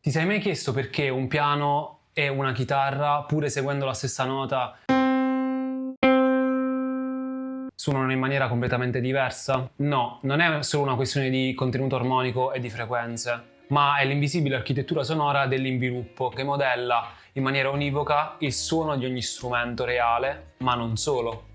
Ti sei mai chiesto perché un piano e una chitarra, pur seguendo la stessa nota, suonano in maniera completamente diversa? No, non è solo una questione di contenuto armonico e di frequenze, ma è l'invisibile architettura sonora dell'inviluppo che modella in maniera univoca il suono di ogni strumento reale, ma non solo.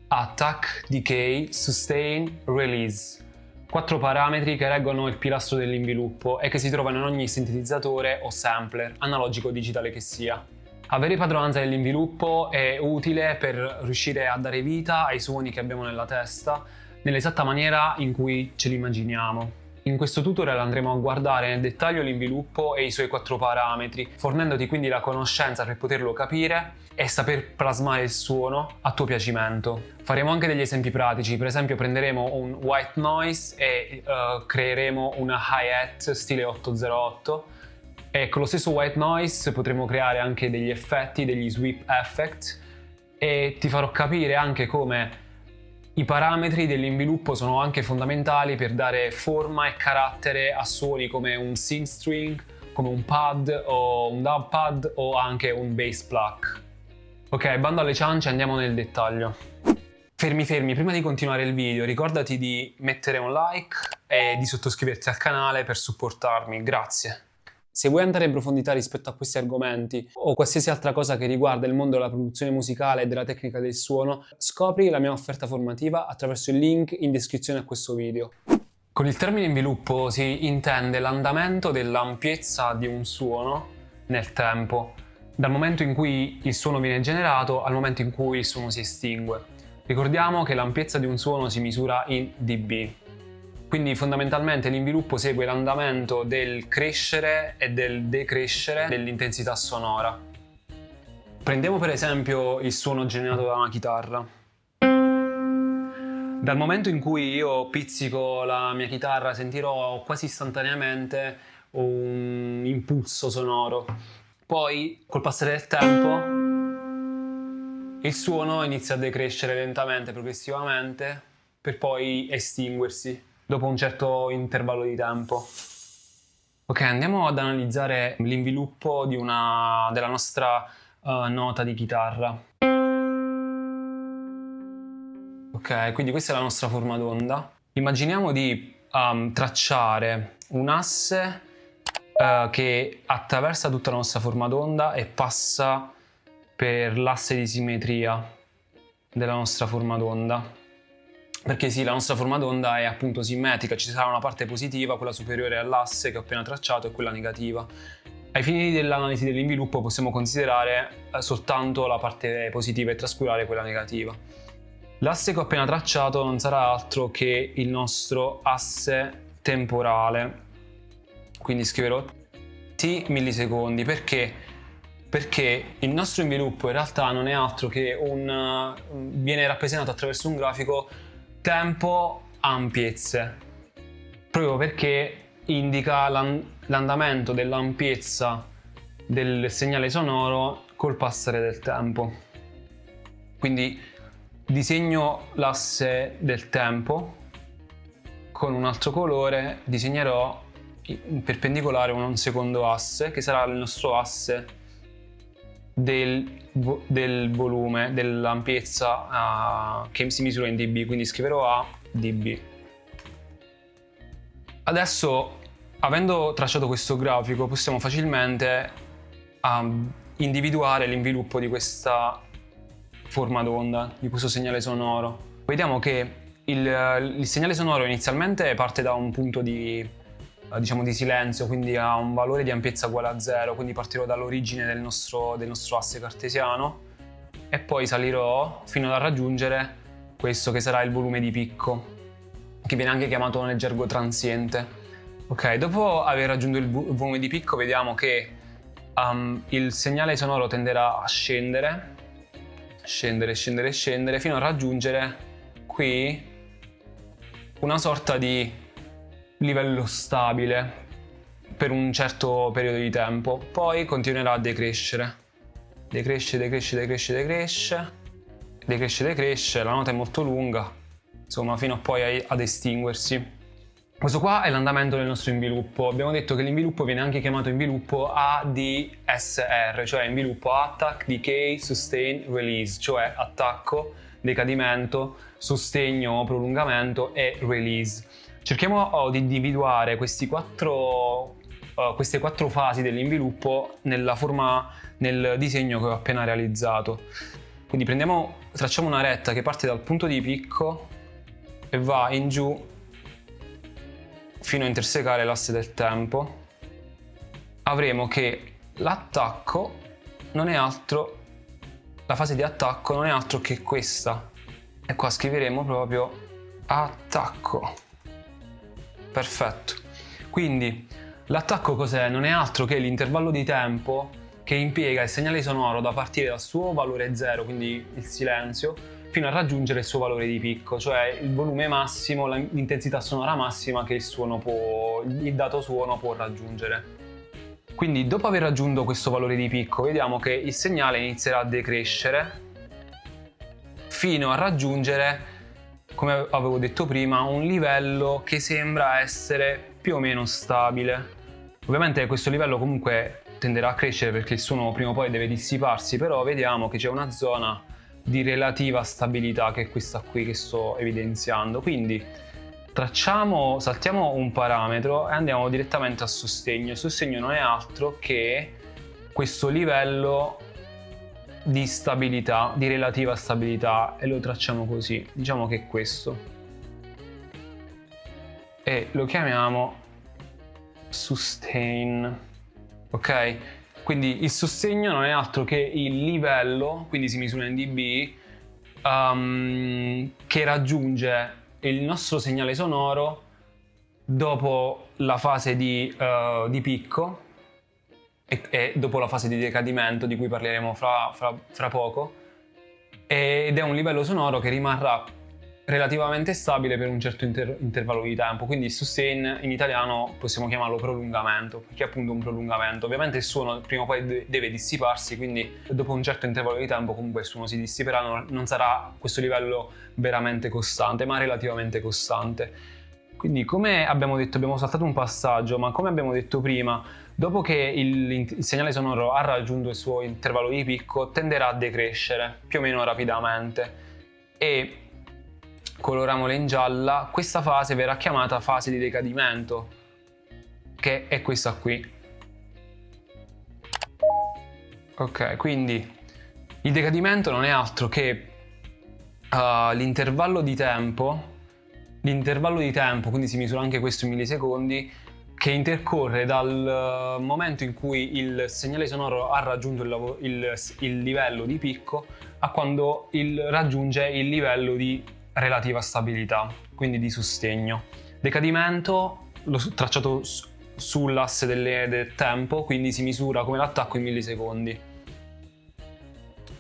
Attack, Decay, Sustain, Release. 4 parametri che reggono il pilastro dell'inviluppo e che si trovano in ogni sintetizzatore o sampler, analogico o digitale che sia. Avere padronanza dell'inviluppo è utile per riuscire a dare vita ai suoni che abbiamo nella testa nell'esatta maniera in cui ce li immaginiamo. In questo tutorial andremo a guardare nel dettaglio l'inviluppo e i suoi 4 parametri, fornendoti quindi la conoscenza per poterlo capire e saper plasmare il suono a tuo piacimento. Faremo anche degli esempi pratici, per esempio prenderemo un white noise e creeremo una hi-hat stile 808 e con lo stesso white noise potremo creare anche degli effetti, degli sweep effect, e ti farò capire anche come i parametri dell'inviluppo sono anche fondamentali per dare forma e carattere a suoni come un synth string, come un pad o un dub pad o anche un bass pluck. Ok, bando alle ciance, andiamo nel dettaglio. Fermi, prima di continuare il video ricordati di mettere un like e di sottoscriverti al canale per supportarmi, grazie. Se vuoi andare in profondità rispetto a questi argomenti o qualsiasi altra cosa che riguarda il mondo della produzione musicale e della tecnica del suono, scopri la mia offerta formativa attraverso il link in descrizione a questo video. Con il termine inviluppo si intende l'andamento dell'ampiezza di un suono nel tempo, dal momento in cui il suono viene generato al momento in cui il suono si estingue. Ricordiamo che l'ampiezza di un suono si misura in dB. Quindi fondamentalmente l'inviluppo segue l'andamento del crescere e del decrescere dell'intensità sonora. Prendiamo per esempio il suono generato da una chitarra. Dal momento in cui io pizzico la mia chitarra sentirò quasi istantaneamente un impulso sonoro. Poi col passare del tempo il suono inizia a decrescere lentamente, progressivamente, per poi estinguersi dopo un certo intervallo di tempo. Ok, andiamo ad analizzare l'inviluppo della nostra nota di chitarra. Ok, quindi questa è la nostra forma d'onda. Immaginiamo di tracciare un asse che attraversa tutta la nostra forma d'onda e passa per l'asse di simmetria della nostra forma d'onda. Perché sì, la nostra forma d'onda è appunto simmetrica, ci sarà una parte positiva, quella superiore all'asse che ho appena tracciato, e quella negativa. Ai fini dell'analisi dell'inviluppo possiamo considerare soltanto la parte positiva e trascurare quella negativa. L'asse che ho appena tracciato non sarà altro che il nostro asse temporale. Quindi scriverò T millisecondi. Perché? Perché il nostro inviluppo in realtà non è altro che viene rappresentato attraverso un grafico tempo ampiezze, proprio perché indica l'andamento dell'ampiezza del segnale sonoro col passare del tempo. Quindi disegno l'asse del tempo, con un altro colore disegnerò in perpendicolare un secondo asse che sarà il nostro asse del volume, dell'ampiezza che si misura in dB, quindi scriverò A dB. Adesso, avendo tracciato questo grafico, possiamo facilmente individuare l'inviluppo di questa forma d'onda, di questo segnale sonoro. Vediamo che il segnale sonoro inizialmente parte da un punto di silenzio, quindi ha un valore di ampiezza uguale a 0, quindi partirò dall'origine del nostro asse cartesiano e poi salirò fino a raggiungere questo che sarà il volume di picco, che viene anche chiamato nel gergo transiente. Ok, dopo aver raggiunto il volume di picco vediamo che il segnale sonoro tenderà a scendere fino a raggiungere qui una sorta di livello stabile per un certo periodo di tempo, poi continuerà a decrescere, la nota è molto lunga, insomma, fino a poi ad estinguersi. Questo qua è l'andamento del nostro inviluppo. Abbiamo detto che l'inviluppo viene anche chiamato inviluppo ADSR, cioè inviluppo Attack, Decay, Sustain, Release, cioè attacco, decadimento, sostegno, prolungamento e release. Cerchiamo di individuare queste quattro fasi dell'inviluppo nel disegno che ho appena realizzato. Quindi tracciamo una retta che parte dal punto di picco e va in giù fino a intersecare l'asse del tempo. Avremo che l'attacco non è altro, la fase di attacco non è altro che questa. E qua scriveremo proprio attacco. Perfetto. Quindi l'attacco cos'è? Non è altro che l'intervallo di tempo che impiega il segnale sonoro da partire dal suo valore 0, quindi il silenzio, fino a raggiungere il suo valore di picco, cioè il volume massimo, l'intensità sonora massima che il dato suono può raggiungere. Quindi dopo aver raggiunto questo valore di picco, vediamo che il segnale inizierà a decrescere fino a raggiungere, come avevo detto prima, un livello che sembra essere più o meno stabile. Ovviamente questo livello comunque tenderà a crescere perché il suono prima o poi deve dissiparsi, però vediamo che c'è una zona di relativa stabilità che è questa qui che sto evidenziando. Quindi saltiamo un parametro e andiamo direttamente al sostegno. Il sostegno non è altro che questo livello di stabilità, di relativa stabilità, e lo tracciamo così. Diciamo che è questo. E lo chiamiamo sustain. Ok? Quindi il sostegno non è altro che il livello, quindi si misura in dB, che raggiunge il nostro segnale sonoro dopo la fase di picco e dopo la fase di decadimento, di cui parleremo fra poco, ed è un livello sonoro che rimarrà relativamente stabile per un certo intervallo di tempo. Quindi il sustain in italiano possiamo chiamarlo prolungamento, perché è appunto un prolungamento. Ovviamente il suono prima o poi deve dissiparsi, quindi dopo un certo intervallo di tempo comunque il suono si dissiperà, non sarà questo livello veramente costante, ma relativamente costante. Quindi, come abbiamo detto, abbiamo saltato un passaggio, ma come abbiamo detto prima, dopo che il segnale sonoro ha raggiunto il suo intervallo di picco, tenderà a decrescere più o meno rapidamente, e coloriamola in gialla. Questa fase verrà chiamata fase di decadimento, che è questa qui. Ok, quindi il decadimento non è altro che l'intervallo di tempo, quindi si misura anche questo in millisecondi, che intercorre dal momento in cui il segnale sonoro ha raggiunto il livello di picco a quando raggiunge il livello di relativa stabilità, quindi di sostegno. Decadimento l'ho tracciato sull'asse del tempo, quindi si misura come l'attacco in millisecondi.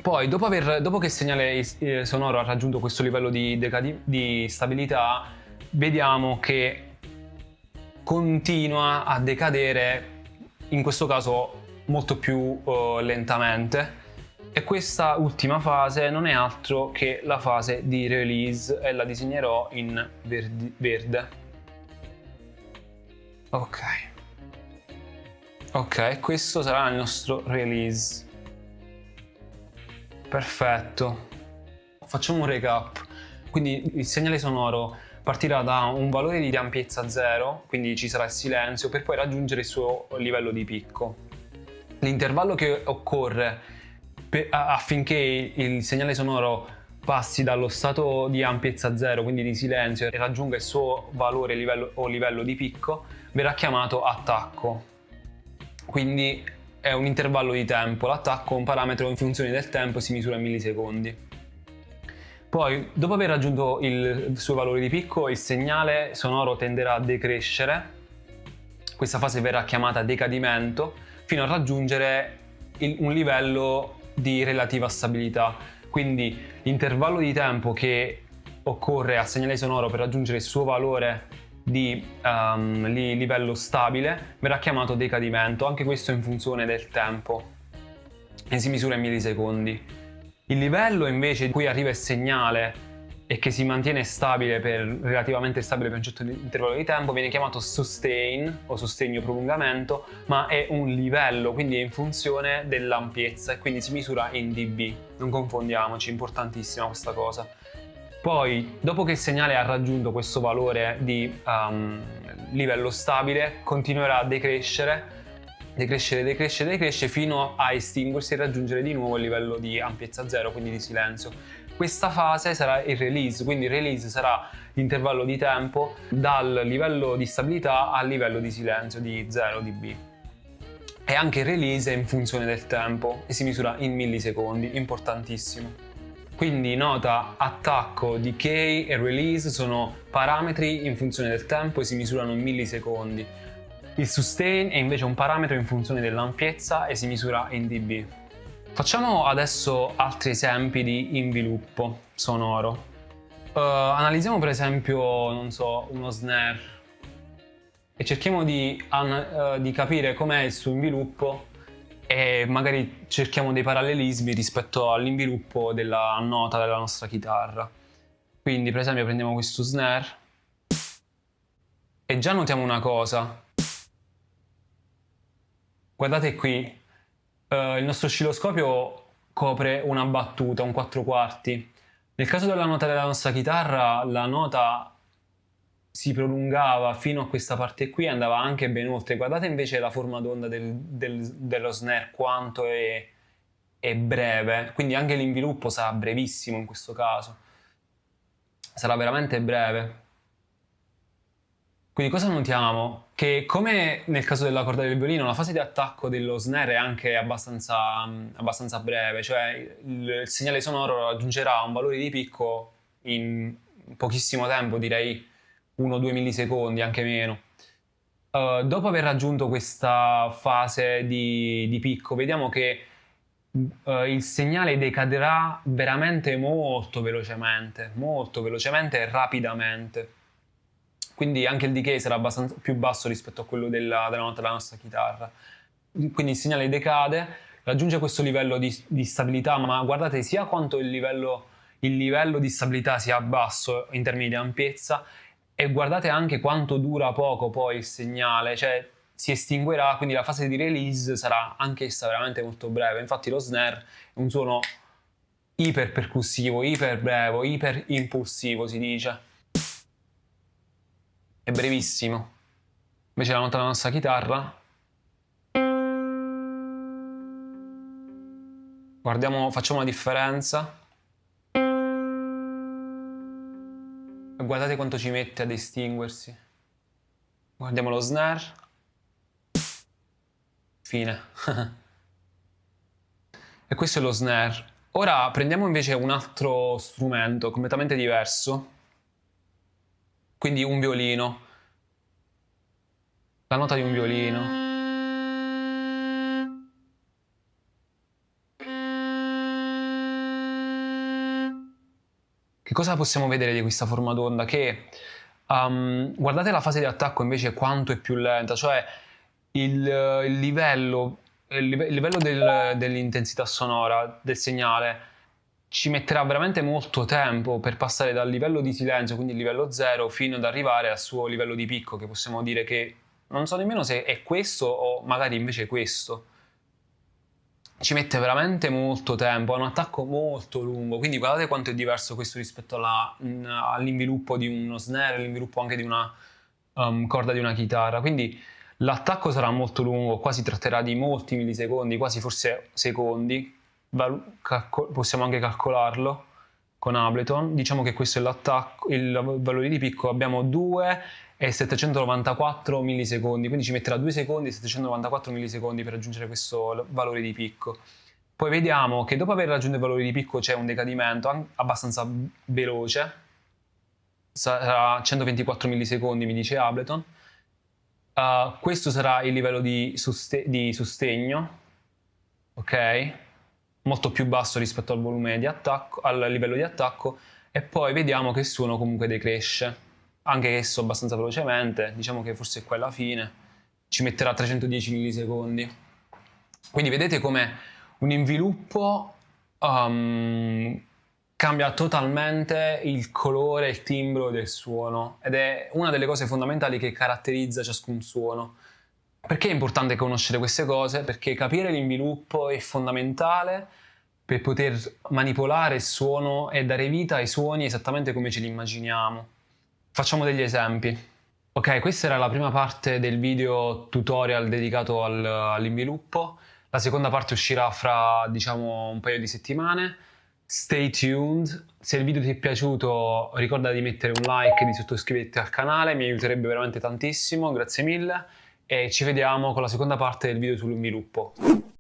Poi, dopo che il segnale sonoro ha raggiunto questo livello di stabilità, vediamo che continua a decadere, in questo caso molto più lentamente, e questa ultima fase non è altro che la fase di release, e la disegnerò in verde. Ok, questo sarà il nostro release. Perfetto. Facciamo un recap. Quindi il segnale sonoro partirà da un valore di ampiezza 0, quindi ci sarà il silenzio, per poi raggiungere il suo livello di picco. L'intervallo che occorre affinché il segnale sonoro passi dallo stato di ampiezza 0, quindi di silenzio, e raggiunga il suo valore livello di picco, verrà chiamato attacco. Quindi è un intervallo di tempo. L'attacco è un parametro in funzione del tempo, si misura in millisecondi. Poi, dopo aver raggiunto il suo valore di picco, il segnale sonoro tenderà a decrescere. Questa fase verrà chiamata decadimento, fino a raggiungere un livello di relativa stabilità. Quindi l'intervallo di tempo che occorre al segnale sonoro per raggiungere il suo valore di livello stabile verrà chiamato decadimento, anche questo in funzione del tempo, e si misura in millisecondi. Il livello invece di cui arriva il segnale e che si mantiene stabile relativamente stabile per un certo intervallo di tempo, viene chiamato sustain o sostegno prolungamento, ma è un livello, quindi è in funzione dell'ampiezza e quindi si misura in dB. Non confondiamoci, importantissima questa cosa. Poi, dopo che il segnale ha raggiunto questo valore di livello stabile, continuerà a decrescere fino a estinguersi e raggiungere di nuovo il livello di ampiezza zero, quindi di silenzio. Questa fase sarà il release, quindi il release sarà l'intervallo di tempo dal livello di stabilità al livello di silenzio di 0 dB. E anche il release è in funzione del tempo e si misura in millisecondi, importantissimo. Quindi nota, attacco, decay e release sono parametri in funzione del tempo e si misurano in millisecondi. Il sustain è invece un parametro in funzione dell'ampiezza e si misura in dB. Facciamo adesso altri esempi di inviluppo sonoro. Analizziamo per esempio, non so, uno snare e cerchiamo di capire com'è il suo inviluppo e magari cerchiamo dei parallelismi rispetto all'inviluppo della nota della nostra chitarra. Quindi per esempio prendiamo questo snare e già notiamo una cosa. Guardate qui, il nostro oscilloscopio copre una battuta, un 4 quarti. Nel caso della nota della nostra chitarra, la nota si prolungava fino a questa parte qui e andava anche ben oltre. Guardate invece la forma d'onda dello snare, quanto è breve, quindi anche l'inviluppo sarà brevissimo in questo caso. Sarà veramente breve. Quindi cosa notiamo? Che come nel caso della corda del violino, la fase di attacco dello snare è anche abbastanza breve, cioè il segnale sonoro raggiungerà un valore di picco in pochissimo tempo, direi 1-2 millisecondi, anche meno. Dopo aver raggiunto questa fase di picco, vediamo che il segnale decaderà veramente molto velocemente e rapidamente. Quindi anche il decay sarà abbastanza più basso rispetto a quello della nota della nostra chitarra. Quindi il segnale decade, raggiunge questo livello di stabilità, ma guardate sia quanto il livello di stabilità sia basso in termini di ampiezza e guardate anche quanto dura poco poi il segnale, cioè si estinguerà, quindi la fase di release sarà anch'essa veramente molto breve. Infatti lo snare è un suono iper percussivo, iper brevo, iper impulsivo si dice. È brevissimo. Invece la nota della nostra chitarra, guardiamo, facciamo la differenza. E guardate quanto ci mette ad estinguersi. Guardiamo lo snare. Fine. E questo è lo snare. Ora prendiamo invece un altro strumento completamente diverso. Quindi un violino. La nota di un violino. Che cosa possiamo vedere di questa forma d'onda? Che guardate la fase di attacco invece quanto è più lenta, cioè il livello dell'intensità sonora del segnale ci metterà veramente molto tempo per passare dal livello di silenzio, quindi il livello 0, fino ad arrivare al suo livello di picco, che possiamo dire che non so nemmeno se è questo o magari invece questo. Ci mette veramente molto tempo, ha un attacco molto lungo, quindi guardate quanto è diverso questo rispetto all'inviluppo di uno snare, all'inviluppo anche di una corda di una chitarra, quindi l'attacco sarà molto lungo, qua si tratterà di molti millisecondi, quasi forse secondi, possiamo anche calcolarlo con Ableton, diciamo che questo è l'attacco, il valore di picco, abbiamo 2 e 794 millisecondi, quindi ci metterà 2 secondi e 794 millisecondi per raggiungere questo valore di picco. Poi vediamo che dopo aver raggiunto il valore di picco c'è un decadimento abbastanza veloce, sarà 124 millisecondi mi dice Ableton. Questo sarà il livello di sostegno, ok? Molto più basso rispetto al volume di attacco, al livello di attacco, e poi vediamo che il suono comunque decresce, anche esso abbastanza velocemente, diciamo che forse qua è la fine, ci metterà 310 millisecondi. Quindi vedete come un inviluppo cambia totalmente il colore e il timbro del suono ed è una delle cose fondamentali che caratterizza ciascun suono. Perché è importante conoscere queste cose? Perché capire l'inviluppo è fondamentale per poter manipolare il suono e dare vita ai suoni esattamente come ce li immaginiamo. Facciamo degli esempi. Ok, questa era la prima parte del video tutorial dedicato all'inviluppo. La seconda parte uscirà fra, diciamo, un paio di settimane. Stay tuned. Se il video ti è piaciuto, ricorda di mettere un like e di sottoscriverti al canale, mi aiuterebbe veramente tantissimo, grazie mille. E ci vediamo con la seconda parte del video sull'inviluppo.